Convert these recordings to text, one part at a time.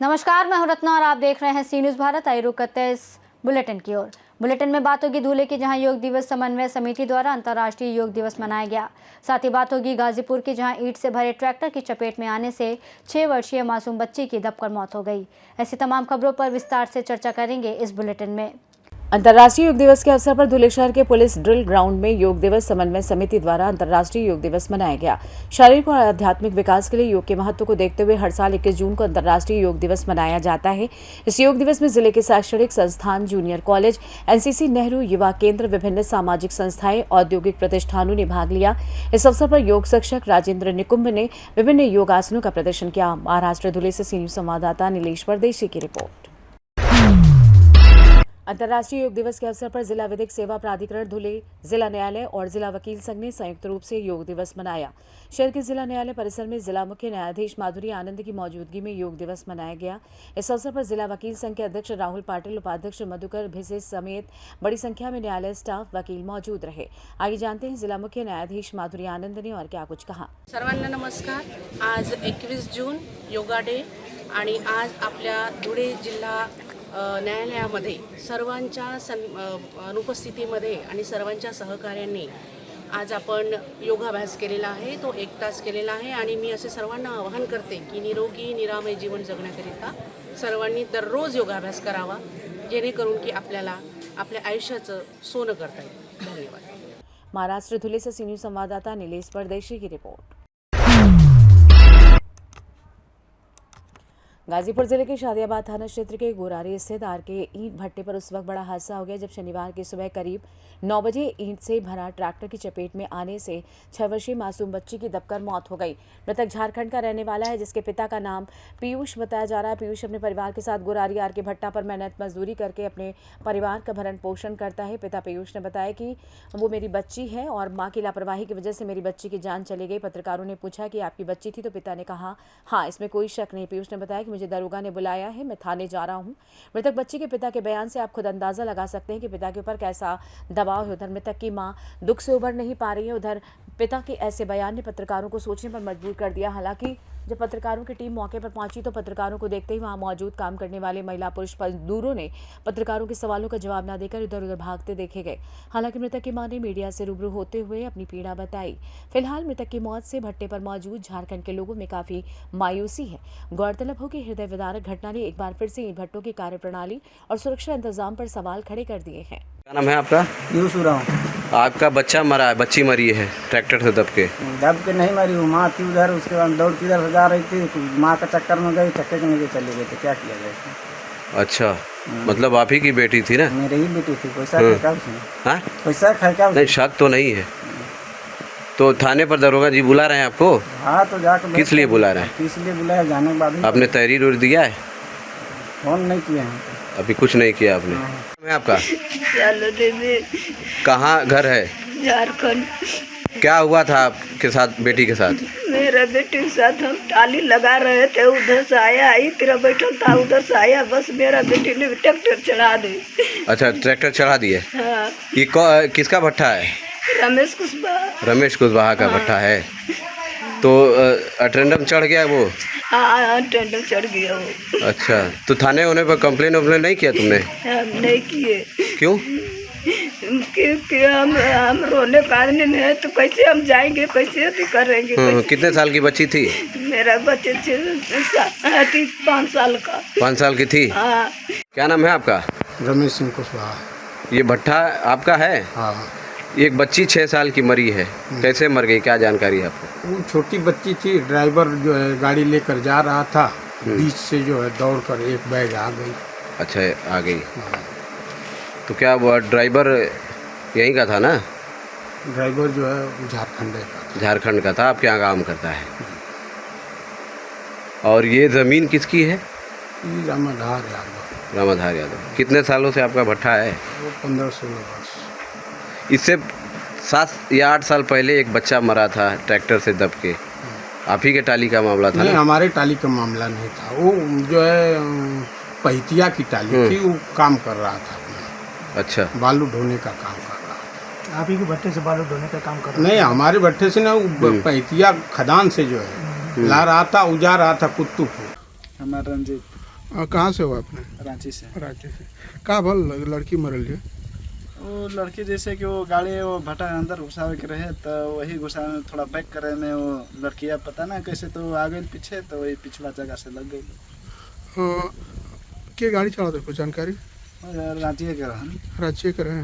नमस्कार, मैं हूं रत्ना और आप देख रहे हैं सी न्यूज़ भारत। आइए रुक करते हैं इस बुलेटिन की ओर। बुलेटिन में बात होगी धुले की, जहां योग दिवस समन्वय समिति द्वारा अंतर्राष्ट्रीय योग दिवस मनाया गया। साथ ही बात होगी गाजीपुर की, जहां ईंट से भरे ट्रैक्टर की चपेट में आने से 6 वर्षीय मासूम बच्ची की दबकर मौत हो गई। ऐसी तमाम खबरों पर विस्तार से चर्चा करेंगे इस बुलेटिन में। अंतर्राष्ट्रीय योग दिवस के अवसर पर धुले शहर के पुलिस ड्रिल ग्राउंड में योग दिवस समन्वय समिति द्वारा अंतर्राष्ट्रीय योग दिवस मनाया गया। शारीरिक और आध्यात्मिक विकास के लिए योग के महत्व को देखते हुए हर साल 21 जून को अंतर्राष्ट्रीय योग दिवस मनाया जाता है। इस योग दिवस में जिले के शैक्षणिक संस्थान, जूनियर कॉलेज, एनसीसी, नेहरू युवा केंद्र, विभिन्न सामाजिक संस्थाएं, औद्योगिक प्रतिष्ठानों ने भाग लिया। इस अवसर पर योग शिक्षक राजेंद्र निकुंभ ने विभिन्न योगासनों का प्रदर्शन किया। महाराष्ट्र धुले से सी न्यूज़ संवाददाता नीलेश परदेशी की रिपोर्ट। अंतर्राष्ट्रीय योग दिवस के अवसर पर जिला विधिक सेवा प्राधिकरण धुले, जिला न्यायालय और जिला वकील संघ ने संयुक्त रूप से योग दिवस मनाया। शहर के जिला न्यायालय परिसर में जिला मुख्य न्यायाधीश माधुरी आनंद की मौजूदगी में योग दिवस मनाया गया। इस अवसर पर जिला वकील संघ के अध्यक्ष राहुल पाटिल, उपाध्यक्ष मधुकर भिसे समेत बड़ी संख्या में न्यायालय स्टाफ, वकील मौजूद रहे। आइए जानते हैं जिला मुख्य न्यायाधीश माधुरी आनंद ने और क्या कुछ कहा। सर्वांना नमस्कार। आज 21 जून योगा डे आणि आज आपल्या धुळे जिल्हा न्यायालयामध्ये सर्वांच्या अनुपस्थितीमध्ये आणि सर्वांच्या सहकार्याने आज आपण योगाभ्यास केलेला आहे। तो 1 तास केलेला आहे आणि मी असे सर्वांना आवाहन करते की निरोगी निरामय जीवन जगण्याकरिता सर्वांनी दररोज योगाभ्यास करावा, जेणेकरून की आपल्याला आपल्या आयुष्याचं सोनं करता येईल। धन्यवाद। महाराष्ट्र धुले से सी न्यूज़ संवाददाता नीलेश परदेशी की रिपोर्ट। गाजीपुर जिले के शादियाबाद थाना क्षेत्र के गोरारी स्थित आरके ईंट भट्टे पर उस वक्त बड़ा हादसा हो गया जब शनिवार की सुबह करीब 9 बजे ईंट से भरा ट्रैक्टर की चपेट में आने से 6 वर्षीय मासूम बच्ची की दबकर मौत हो गई। मृतक झारखंड का रहने वाला है, जिसके पिता का नाम पीयूष बताया जा रहा है। पीयूष अपने परिवार के साथ गोरारी आरके भट्टा पर मेहनत मजदूरी करके अपने परिवार का भरण पोषण करता है। पिता पीयूष ने बताया कि वो मेरी बच्ची है और माँ की लापरवाही की वजह से मेरी बच्ची की जान चली गई। पत्रकारों ने पूछा कि आपकी बच्ची थी, तो पिता ने कहा हाँ, इसमें कोई शक नहीं। पीयूष ने बताया कि मुझे दरोगा ने बुलाया है, मैं थाने जा रहा हूं। मृतक बच्ची के पिता के बयान से आप खुद अंदाजा लगा सकते हैं कि पिता के ऊपर कैसा दबाव है। उधर मृतक की मां दुख से उबर नहीं पा रही है। उधर पिता के ऐसे बयान ने पत्रकारों को सोचने पर मजबूर कर दिया। हालांकि जब पत्रकारों की टीम मौके पर पहुंची तो पत्रकारों को देखते ही वहां मौजूद काम करने वाले महिला पुरुष मजदूरों ने पत्रकारों के सवालों का जवाब न देकर इधर उधर भागते देखे गए। हालांकि मृतक की मां ने मीडिया से रूबरू होते हुए अपनी पीड़ा बताई। फिलहाल मृतक की मौत से भट्टे पर मौजूद झारखंड के लोगों में काफी मायूसी है। गौरतलब हो कि हृदय विदारक घटना ने एक बार फिर से ईंट भट्टों की कार्यप्रणाली और सुरक्षा इंतजाम पर सवाल खड़े कर दिए हैं। क्या नाम है आपका? आपका बच्चा मरा है, बच्ची मरी है ट्रैक्टर से दब के नहीं मरी, वो माँ थी उधर, उसके बाद दौड़ किधर से जा रही थी, माँ का चक्कर में गई, चक्कर के नीचे चली गई। तो क्या किया जाए? अच्छा, मतलब आप ही की बेटी थी ना? मेरी ही बेटी थी। पैसा खर्चा उसने? हाँ, पैसा खर्चा नहीं, शक तो नहीं है। तो थाने पर दरोगा जी बुला रहे हैं आपको? हाँ, तो जाकर किस लिए बुला रहे हैं? किस लिए बुलाया? जाने के बाद आपने तहरीर उर दिया है? फोन नहीं किया है अभी, कुछ नहीं किया आपने। मैं आपका चलो देवी, कहाँ घर है? झारखंड। क्या हुआ था आपके साथ, बेटी के साथ? मेरा बेटी के साथ हम टाली लगा रहे थे, उधर से आया, आई तेरा बैठल था, उधर से आया, बस मेरा बेटी ने ट्रैक्टर चढ़ा दी। अच्छा, ट्रैक्टर चढ़ा दिए। हाँ। ये किसका भट्टा है? रमेश कुशवाहा। रमेश कुशवाहा का भट्टा है। तो अटेंडम चढ़ गया वो? हाँ, टेंडर चढ़ गया वो। अच्छा, तो थाने होने पर कंप्लेन वम्प्लेन नहीं किया तुमने? हम नहीं किए। क्यों? क्योंकि हम रोने का आदमी नहीं है, तो कैसे हम जाएंगे, कैसे भी करेंगे? कितने साल की बच्ची थी? मेरा बच्चे 5 साल का। 5 साल की थी? हाँ। क्या नाम है आपका? रमेश सिंह कुशवाहा। ये भट्टा आपका है? हाँ। एक बच्ची 6 साल की मरी है, कैसे मर गई, क्या जानकारी है आपको? वो छोटी बच्ची थी, ड्राइवर जो है गाड़ी लेकर जा रहा था, बीच से जो है दौड़कर एक बैग आ गई। अच्छा, आ गई। तो क्या वो ड्राइवर यहीं का था ना? ड्राइवर जो है झारखंड का था, आपके यहाँ काम करता है। और ये ज़मीन किसकी है? रामाधार यादव। कितने सालों से आपका भट्टा है? वो 15-16 वर्ष। इससे 7 या 8 साल पहले एक बच्चा मरा था ट्रैक्टर से दब के, आप ही के टाली का मामला था? नहीं, हमारे टाली का मामला नहीं था। वो जो है पहितिया की टाली थी, वो काम कर रहा था। अच्छा, बालू ढोने का काम कर रहा था। आप ही के भट्टे से बालू ढोने का काम कर रहे नहीं, हमारे भट्टे से ना, पैतिया खदान से जो है ला रहा था, उजा रहा था कुत्तुपुर। हमारा रंजीत कहाँ से हुआ आपने? रांची से। रांची से। का भल लड़की मरल है? वो लड़की जैसे कि वो गाड़ी वो भट्टा अंदर घुसावे के रहे तो वही घुसावे में थोड़ा बैक करे में वो लड़कियाँ पता ना कैसे तो आ गई पीछे, तो वही पिछला जगह से लग गई। के गाड़ी चला दे कुछ जानकारी? रांची के रहन, रांची के रहे?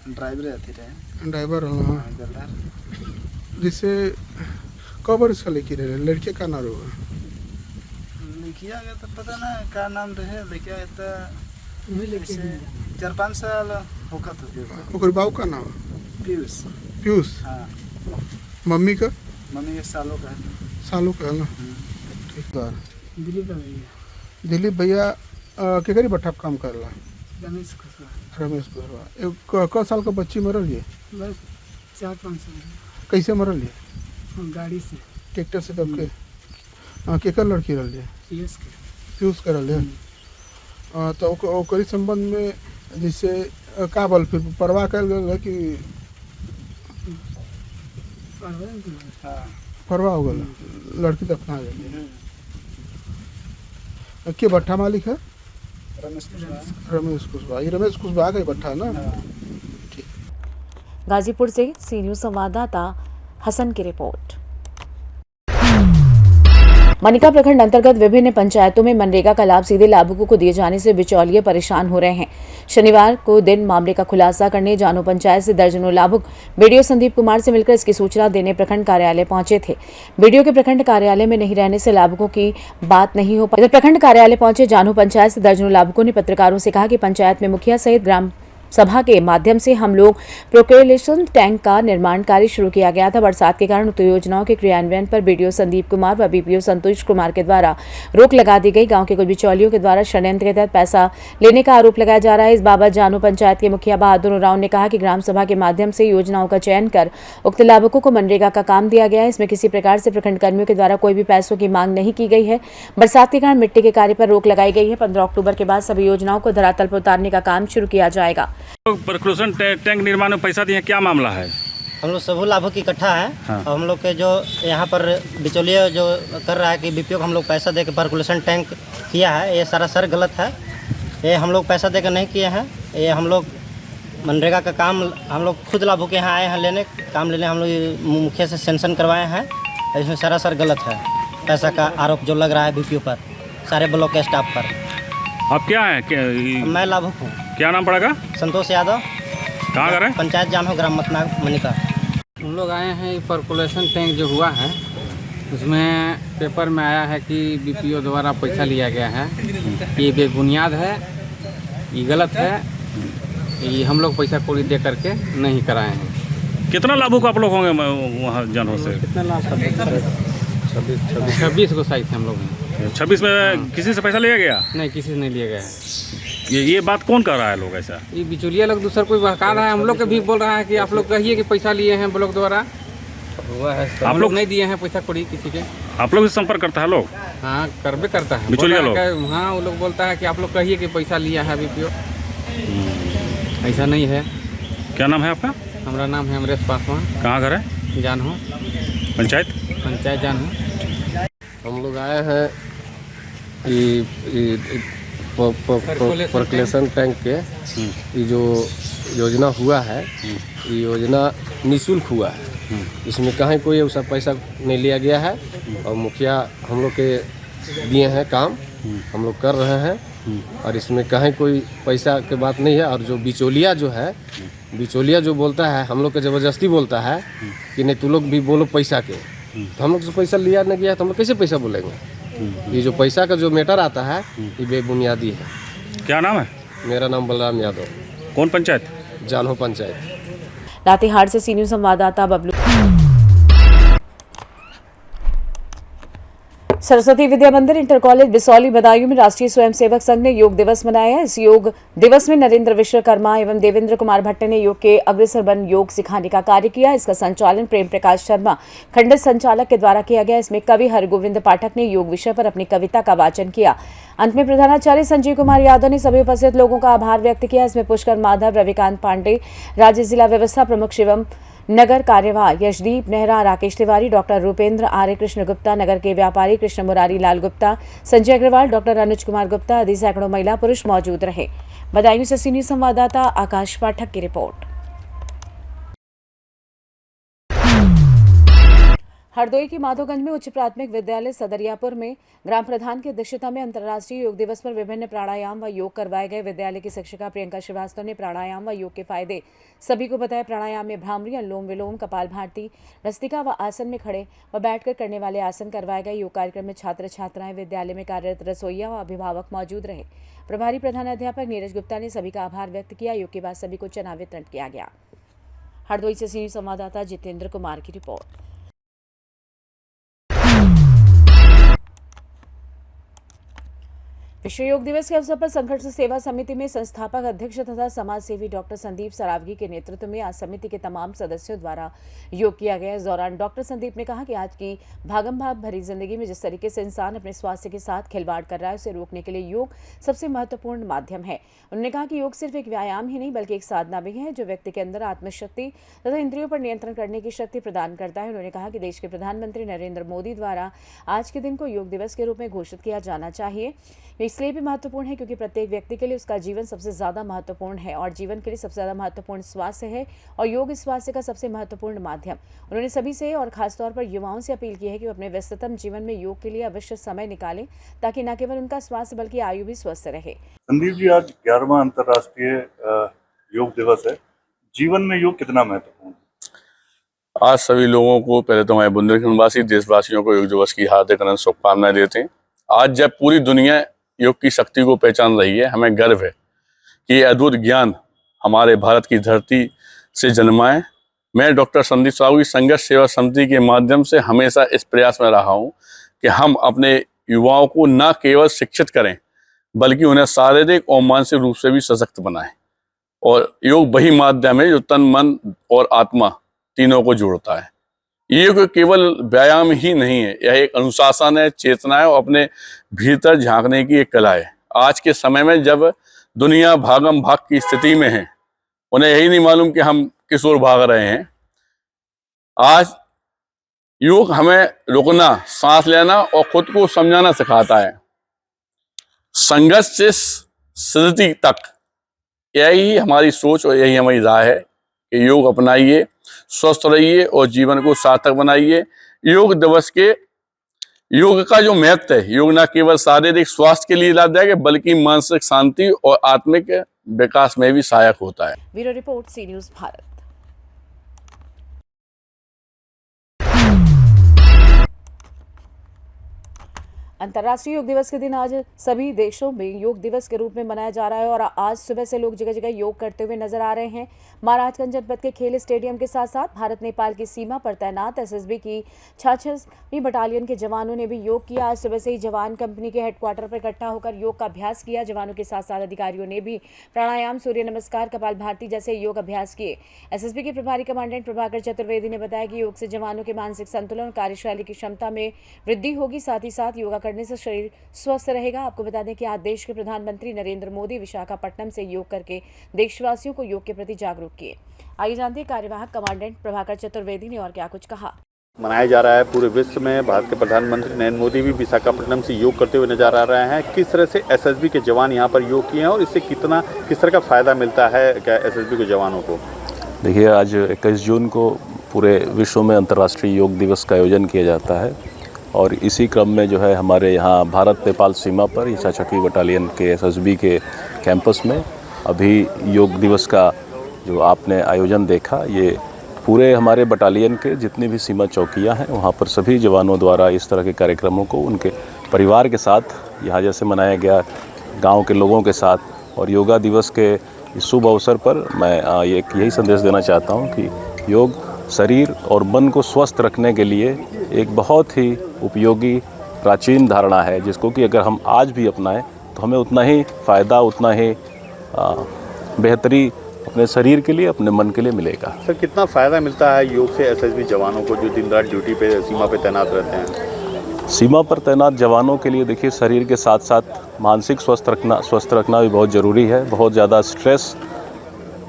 ड्राइवर अथी रहे, ड्राइवर जल्दार। जिससे कब बरस का लेके रहे? लड़के का नाम होगा? लिखिया गया तो पता ना क्या नाम रहे, लिखिया तो 4-5 साल होगा तो। ओकर बाबू का नाम? पीयूष। पीयूष। हाँ। मम्मी का? मम्मी के सालों का है। सालों का है ना? ठीक है। दिलीप भैया के करी भट्टा काम करला? रमेश खुशवा। क साल का बच्ची मरल है? बस 4-5 साल। कैसे मरल है? गाड़ी से, ट्रैक्टर से दब के? केकर लड़की रल है? पीयूष कर रल है। तो ओकरी संबंध में जैसे का बल फिर परवाह कर गल कि परवाह हो गल, लड़की दफना गई के भट्टा मालिक है? रमेश कुशवाहा। ये रमेश कुशवाहा का ही भट्टा है ना? गाजीपुर से सी न्यूज संवाददाता हसन की रिपोर्ट। मनिका प्रखंड अंतर्गत विभिन्न पंचायतों में मनरेगा का लाभ सीधे लाभुकों को दिए जाने से बिचौलिए परेशान हो रहे हैं। शनिवार को दिन मामले का खुलासा करने जानो पंचायत से दर्जनों लाभुक बीडीओ संदीप कुमार से मिलकर इसकी सूचना देने प्रखंड कार्यालय पहुंचे थे। बीडीओ के प्रखंड कार्यालय में नहीं रहने से लाभुकों की बात नहीं हो पाई। प्रखंड कार्यालय पहुंचे जानो पंचायत से दर्जनों लाभुकों ने पत्रकारों से कहा कि पंचायत में मुखिया सहित ग्राम सभा के माध्यम से हम लोग प्रोक्लेमेशन टैंक का निर्माण कार्य शुरू किया गया था। बरसात के कारण उक्त योजनाओं के क्रियान्वयन पर बीडीओ संदीप कुमार व बीपीओ संतोष कुमार के द्वारा रोक लगा दी गई। गांव के कुछ बिचौलियों के द्वारा षड्यंत्र के तहत पैसा लेने का आरोप लगाया जा रहा है। इस बाबत जानो पंचायत के मुखिया बहादुर उरांव ने कहा कि ग्राम सभा के माध्यम से योजनाओं का चयन कर उक्त लाभुकों को मनरेगा का काम दिया गया है। इसमें किसी प्रकार से प्रखंड कर्मियों के द्वारा कोई भी पैसों की मांग नहीं की गई है। बरसात के कारण मिट्टी के कार्य पर रोक लगाई गई है। 15 अक्टूबर के बाद सभी योजनाओं को धरातल पर उतारने का काम शुरू किया जाएगा। प्रोक्लेमेशन टैंक निर्माण में पैसा दिए, क्या मामला है? हम लोग सभी लाभुक इकट्ठा है। हाँ। और हम लोग के जो यहाँ पर बिचौलिया जो कर रहा है कि बीपीओ को हम लोग पैसा दे के पर्कुलेशन टैंक किया है, ये सरासर गलत है। ये हम लोग पैसा दे के नहीं किए हैं। ये हम लोग मनरेगा का काम हम लोग खुद लाभुक यहाँ आए हैं लेने, काम लेने हम लोग मुखिया से सेंशन करवाए हैं। इसमें सरासर गलत है। पैसा का आरोप जो लग रहा है बीपीओ पर, सारे ब्लॉक के स्टाफ पर। आप क्या है? मैं लाभुक हूँ। क्या नाम पड़ेगा? संतोष यादव। कहाँ कर रहे हैं? पंचायत जानो ग्राम मतना मनिका। हम लोग आए हैं, पर्कुलेशन टैंक जो हुआ है उसमें पेपर में आया है कि बीपीओ द्वारा पैसा लिया गया है। ये बेबुनियाद है, ये गलत है। ये हम लोग पैसा कौड़ी दे करके नहीं कराए हैं। कितना लाभुक आप लोग होंगे वहाँ जानो से? कितना लाभ? 26 को साइज हम लोग हैं। 26 में किसी से पैसा लिया गया? नहीं, किसी से नहीं लिया गया है। ये बात कौन कर रहा है लोग ऐसा? ये बिचौलिया लोग दूसरा कोई बहका रहा है। हम लोग के भी बोल रहा है कि आप लोग कहिए कि पैसा लिए हैं ब्लॉक द्वारा। हुआ है, आप लोग नहीं दिए हैं पैसा कौड़ी किसी के। आप लोग से संपर्क करता है लोग? हाँ, करबे करता है बिचौलिया लोग। हाँ, वो लोग बोलता है कि आप लोग कहिए कि पैसा लिया है बीपीओ। ऐसा नहीं है। क्या नाम है आपका? हमारा नाम है अमरेश पासवान। कहाँ घर है? जानहो पंचायत जानहो। हम लोग आए हैं पर्कुलेशन टैंक के ये जो योजना हुआ है, ये योजना निःशुल्क हुआ है। इसमें कहीं कोई ऐसा पैसा नहीं लिया गया है और मुखिया हम लोग के दिए हैं काम, हम लोग कर रहे हैं और इसमें कहीं कोई पैसा के बात नहीं है। और जो बिचौलिया जो है, बिचौलिया जो बोलता है हम लोग के ज़बरदस्ती बोलता है कि नहीं तू लोग भी बोलो पैसा के, तो हम लोग से पैसा लिया नहीं गया तो हम लोग कैसे पैसा बोलेंगे? ये जो पैसा का जो मैटर आता है ये बेबुनियादी है। क्या नाम है? मेरा नाम बलराम यादव। कौन पंचायत? जानो पंचायत। लातेहार से सी न्यूज संवाददाता बबलू। सरस्वती विद्या मंदिर इंटर कॉलेज बिसौली बदायूं में राष्ट्रीय स्वयंसेवक संघ ने योग दिवस मनाया। इस योग दिवस में नरेंद्र विश्वकर्मा एवं देवेंद्र कुमार भट्ट ने योग के अग्रसर बन योग सिखाने का कार्य किया। इसका संचालन प्रेम प्रकाश शर्मा खंड संचालक के द्वारा किया गया। इसमें कवि हरगोविंद पाठक ने योग विषय पर अपनी कविता का वाचन किया। अंत में प्रधानाचार्य संजीव कुमार यादव ने सभी उपस्थित लोगों का आभार व्यक्त किया। इसमें पुष्कर माधव, रविकांत पांडे, राज्य जिला व्यवस्था प्रमुख शिवम नगर कार्यवाह यशदीप नेहरा, राकेश तिवारी, डॉक्टर रूपेंद्र आर्य, कृष्ण गुप्ता, नगर के व्यापारी कृष्ण मुरारी लाल गुप्ता, संजय अग्रवाल, डॉक्टर अनुज कुमार गुप्ता आदि सैकड़ों महिला पुरुष मौजूद रहे। बदायूं से सी न्यूज़ संवाददाता आकाश पाठक की रिपोर्ट। हरदोई के माधोगंज में उच्च प्राथमिक विद्यालय सदरियापुर में ग्राम प्रधान की अध्यक्षता में अंतर्राष्ट्रीय योग दिवस पर विभिन्न प्राणायाम व योग करवाए गए। विद्यालय की शिक्षिका प्रियंका श्रीवास्तव ने प्राणायाम व योग के फायदे सभी को बताया। प्राणायाम में भ्रामरी, अनुलोम विलोम, कपालभाति, रस्तिका व आसन में खड़े व बैठकर करने वाले आसन करवाए गए। योग कार्यक्रम में छात्र छात्राएं, विद्यालय में कार्यरत रसोइया व अभिभावक मौजूद रहे। प्रभारी प्रधानाध्यापक नीरज गुप्ता ने सभी का आभार व्यक्त किया। योग के बाद सभी को चना वितरण किया गया। हरदोई से सी संवाददाता जितेंद्र कुमार की रिपोर्ट। विश्व योग दिवस के अवसर पर संघर्ष सेवा समिति में संस्थापक अध्यक्ष तथा समाज सेवी डॉक्टर संदीप सरावगी के नेतृत्व में आज समिति के तमाम सदस्यों द्वारा योग किया गया। इस दौरान डॉक्टर संदीप ने कहा कि आज की भागम भाग भरी जिंदगी में जिस तरीके से इंसान अपने स्वास्थ्य के साथ खिलवाड़ कर रहा है, उसे रोकने के लिए योग सबसे महत्वपूर्ण माध्यम है। उन्होंने कहा कि योग सिर्फ एक व्यायाम ही नहीं बल्कि एक साधना भी है जो व्यक्ति के अंदर आत्मशक्ति तथा इंद्रियों पर नियंत्रण करने की शक्ति प्रदान करता है। उन्होंने कहा कि देश के प्रधानमंत्री नरेंद्र मोदी द्वारा आज के दिन को योग दिवस के रूप में घोषित किया जाना चाहिए। इसलिए भी महत्वपूर्ण है क्योंकि प्रत्येक व्यक्ति के लिए उसका जीवन सबसे ज्यादा महत्वपूर्ण है और जीवन के लिए सबसे ज्यादा महत्वपूर्ण स्वास्थ्य है और योग इस स्वास्थ्य का सबसे महत्वपूर्ण माध्यम। उन्होंने सभी से और खासतौर पर युवाओं से अपील की है कि वो अपने व्यस्ततम जीवन में योग के लिए अवश्य समय निकालें ताकि न केवल उनका स्वास्थ्य बल्कि आयु भी स्वस्थ रहे। संदीप जी, आज 11वां अंतर्राष्ट्रीय योग दिवस है। जीवन में योग कितना महत्वपूर्ण है? आज सभी लोगों को, पहले तो हमारे बुंदेलखंडवासी देशवासियों को योग दिवस की हार्दिक अनंत शुभकामनाएं देते हैं। आज जब पूरी दुनिया योग की शक्ति को पहचान रही है, हमें गर्व है कि ये अद्भुत ज्ञान हमारे भारत की धरती से जन्मा है। मैं डॉक्टर संदीप सरावगी संघर्ष सेवा समिति के माध्यम से हमेशा इस प्रयास में रहा हूँ कि हम अपने युवाओं को न केवल शिक्षित करें बल्कि उन्हें शारीरिक और मानसिक रूप से भी सशक्त बनाएं। और योग वही माध्यम है जो तन, मन और आत्मा तीनों को जोड़ता है। योग केवल व्यायाम ही नहीं है, यह एक अनुशासन है, चेतना है और अपने भीतर झांकने की एक कला है। आज के समय में जब दुनिया भागम भाग की स्थिति में है, उन्हें यही नहीं मालूम कि हम किस ओर भाग रहे हैं। आज योग हमें रुकना, सांस लेना और खुद को समझाना सिखाता है। संघर्ष से सिद्धि तक यही हमारी सोच और यही हमारी राय है कि योग अपनाइए, स्वस्थ रहिए और जीवन को सार्थक बनाइए। योग दिवस के योग का जो महत्व है, योग न केवल शारीरिक स्वास्थ्य के लिए लाभदायक है बल्कि मानसिक शांति और आत्मिक विकास में भी सहायक होता है। ब्यूरो रिपोर्ट, सी न्यूज़ भारत। अंतर्राष्ट्रीय योग दिवस के दिन आज सभी देशों में योग दिवस के रूप में मनाया जा रहा है और आज सुबह से लोग जगह जगह योग करते हुए नजर आ रहे हैं। महाराजगंज जनपद के खेल स्टेडियम के साथ साथ भारत नेपाल की सीमा पर तैनात एसएसबी की 66वीं बटालियन के जवानों ने भी योग किया। आज सुबह से ही जवान कंपनी के हेडक्वार्टर पर इकट्ठा होकर योग का अभ्यास किया। जवानों के साथ साथ अधिकारियों ने भी प्राणायाम, सूर्य नमस्कार, कपालभाति जैसे योग अभ्यास किए। एसएसबी के प्रभारी कमांडेंट प्रभाकर चतुर्वेदी ने बताया कि योग से जवानों के मानसिक संतुलन और कार्यशैली की क्षमता में वृद्धि होगी। साथ ही साथ योगा करने से शरीर स्वस्थ रहेगा। आपको बता दें कि आज देश के प्रधानमंत्री नरेंद्र मोदी विशाखापट्टनम से योग करके देशवासियों को योग के प्रति जागरूक किए। आइए जानते हैं कार्यवाहक कमांडेंट प्रभाकर चतुर्वेदी ने और क्या कुछ कहा। मनाया जा रहा है पूरे विश्व में। भारत के प्रधानमंत्री नरेंद्र मोदी भी विशाखापट्टनम से योग करते हुए नजर आ रहे हैं। किस तरह से एसएसबी के जवान यहाँ पर योग किए हैं और इससे किस तरह का फायदा मिलता है क्या एसएसबी के जवानों को? देखिए, आज 21 जून को पूरे विश्व में अंतर्राष्ट्रीय योग दिवस का आयोजन किया जाता है और इसी क्रम में जो है हमारे यहाँ भारत नेपाल सीमा पर 66वीं बटालियन के एसएसबी के कैंपस में अभी योग दिवस का जो आपने आयोजन देखा, ये पूरे हमारे बटालियन के जितनी भी सीमा चौकियाँ हैं वहाँ पर सभी जवानों द्वारा इस तरह के कार्यक्रमों को उनके परिवार के साथ यहाँ जैसे मनाया गया, गांव के लोगों के साथ। और योगा दिवस के इस शुभ अवसर पर मैं यही संदेश देना चाहता हूँ कि योग शरीर और मन को स्वस्थ रखने के लिए एक बहुत ही उपयोगी प्राचीन धारणा है जिसको कि अगर हम आज भी अपनाएं तो हमें उतना ही फ़ायदा, उतना ही बेहतरी अपने शरीर के लिए, अपने मन के लिए मिलेगा। सर, कितना फ़ायदा मिलता है योग से एसएसबी जवानों को जो दिन रात ड्यूटी पे सीमा पे तैनात रहते हैं? सीमा पर तैनात जवानों के लिए देखिए, शरीर के साथ साथ मानसिक स्वस्थ रखना भी बहुत ज़रूरी है। बहुत ज़्यादा स्ट्रेस,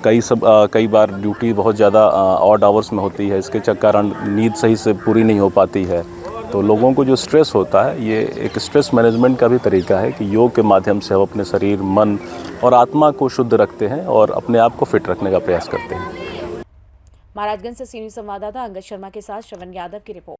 कई बार ड्यूटी बहुत ज़्यादा ऑड आवर्स में होती है, इसके कारण नींद सही से पूरी नहीं हो पाती है। तो लोगों को जो स्ट्रेस होता है, ये एक स्ट्रेस मैनेजमेंट का भी तरीका है कि योग के माध्यम से हम अपने शरीर, मन और आत्मा को शुद्ध रखते हैं और अपने आप को फिट रखने का प्रयास करते हैं। महाराजगंज से सीनियर संवाददाता अंगद शर्मा के साथ श्रवण यादव की report.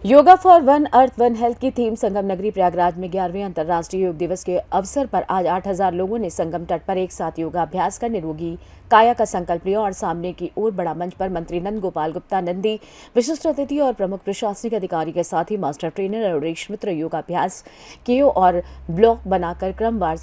Yoga for one earth one health की थीम संगम नगरी प्रयागराज में 11वें अंतर्राष्ट्रीय योग दिवस के अवसर पर आज 8000 लोगों ने संगम तट पर एक साथ योगाभ्यास कर निरोगी काया का संकल्प लिया और सामने की ओर बड़ा मंच पर मंत्री नंद गोपाल गुप्ता नंदी, विशिष्ट अतिथि और प्रमुख प्रशासनिक अधिकारी के साथ ही मास्टर ट्रेनर अवरेश मित्र योगाभ्यास किए और ब्लॉक बनाकर क्रमवार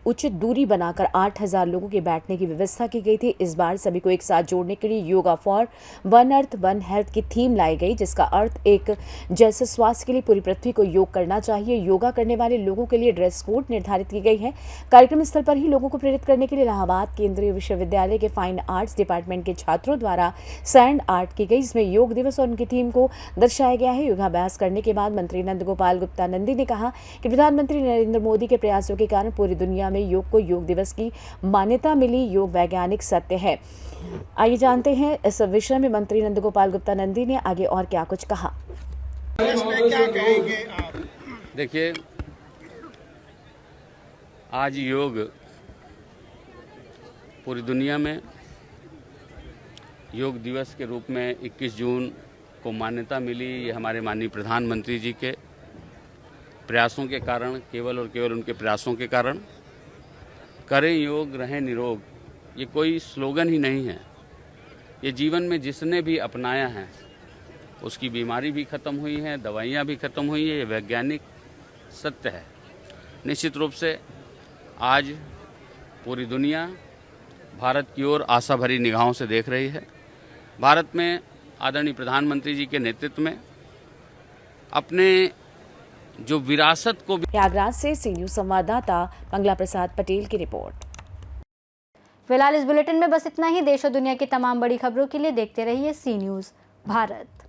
उचित दूरी बनाकर 8000 लोगों के बैठने की व्यवस्था की गई थी। इस बार सभी को एक साथ जोड़ने के लिए yoga for one earth one health की थीम लाई गई, जिसका अर्थ एक जैसे स्वास्थ्य के लिए पूरी पृथ्वी को योग करना चाहिए। योगा करने वाले लोगों के लिए ड्रेस कोड निर्धारित की गई है। कार्यक्रम स्थल पर ही लोगों को प्रेरित करने के लिए इलाहाबाद केंद्रीय विश्वविद्यालय के फाइन आर्ट्स डिपार्टमेंट के छात्रों द्वारा सैंड आर्ट की गई, जिसमें योग दिवस और उनकी थीम को दर्शाया गया है। योगाभ्यास करने के बाद मंत्री नंद गोपाल गुप्ता नंदी ने कहा कि प्रधानमंत्री नरेंद्र मोदी के प्रयासों के कारण पूरी दुनिया में योग को योग दिवस की मान्यता मिली। योग वैज्ञानिक सत्य है। आइए जानते हैं इस विषय में मंत्री नंद गोपाल गुप्ता नंदी ने आगे और क्या कुछ कहा। देखिए, आज योग पूरी दुनिया में योग दिवस के रूप में 21 जून को मान्यता मिली। ये हमारे माननीय प्रधानमंत्री जी के प्रयासों के कारण, केवल और केवल उनके प्रयासों के कारण। करें योग, रहें निरोग, ये कोई स्लोगन ही नहीं है। ये जीवन में जिसने भी अपनाया है उसकी बीमारी भी खत्म हुई है, दवाइयाँ भी खत्म हुई है। ये वैज्ञानिक सत्य है। निश्चित रूप से आज पूरी दुनिया भारत की ओर आशा भरी निगाहों से देख रही है। भारत में आदरणीय प्रधानमंत्री जी के नेतृत्व में अपने जो विरासत को प्रयागराज से सी न्यूज संवाददाता मंगला प्रसाद पटेल की रिपोर्ट। फिलहाल इस बुलेटिन में बस इतना ही। देश और दुनिया की तमाम बड़ी खबरों के लिए देखते रहिए सी न्यूज भारत।